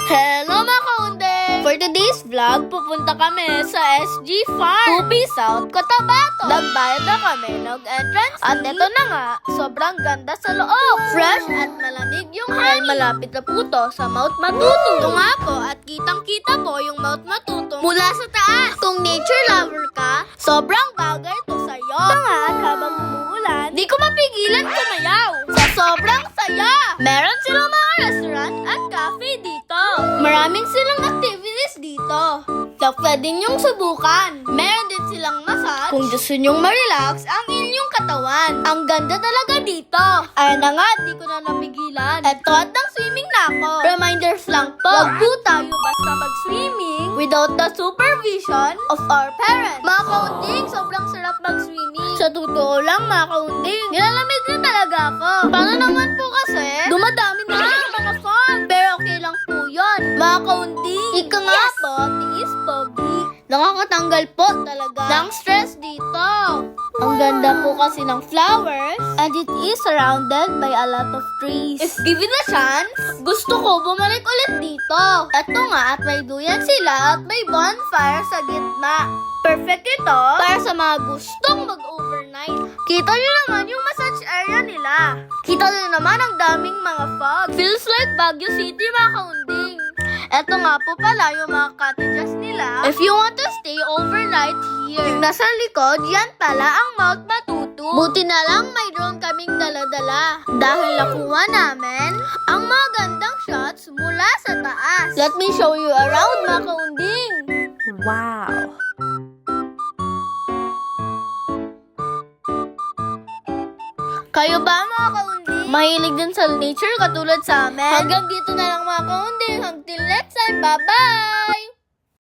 Hello mga kaunde! For today's vlog, pupunta kami sa SG Farm, Tupi South, Cotabato. Nagbayad na kami ng entrance fee. At ito na nga, sobrang ganda sa loob. Fresh at malamig yung honey. Malapit na po to sa Mount Matuto. Ito nga po, at kitang-kita po yung Mount Matuto mula sa taas. Kung nature lover ka, sobrang bagay to sa'yo. Ito nga, at habang umuulan, di ko mapigilan kumayaw. Sa sobrang saya! Meron silang mga restaurant at cafe dito. Maraming silang activities dito. So, pwede nyong subukan. Meron din silang massage kung gusto nyong ma-relax ang inyong katawan. Ang ganda talaga dito. Ay na nga, di ko na napigilan. Eto at ng swimming na ako. Reminders lang po, wag po tayo basta mag-swimming without the supervision of our parents. Mga kaunding, sobrang sarap mag-swimming. Sa totoo lang, mga kaunding, nilalamig na talaga ako. Paano naman po kasi? Dumadami na lang ang mga fun. Pero okay lang po yun. Mga kaunding, ika nga po, tiis pogi. Nakakatanggal po talaga ng stress dito. Ang ganda po kasi ng flowers and it is surrounded by a lot of trees. If given a chance, gusto ko bumalik ulit dito. Eto nga at may duyan sila at may bonfire sa gitna. Perfect ito para sa mga gustong mag-overnight. Kita nyo naman yung massage area nila. Kita nyo naman ang daming mga fog. Feels like Baguio City mga kaunding. Eto nga po pala yung mga cottages nila. If you want to stay overnight here. Yung nasa likod, yan pala ang Mount Matuto. Buti na lang may drone kaming dala-dala. Dahil nakuha namin ang mga gandang shots mula sa taas. Let me show you around mga kaunding. Wow! Kayo ba mga kaunding? Mahilig din sa nature katulad sa amin? Hanggang dito na lang mga kaunding. Until next time, bye-bye!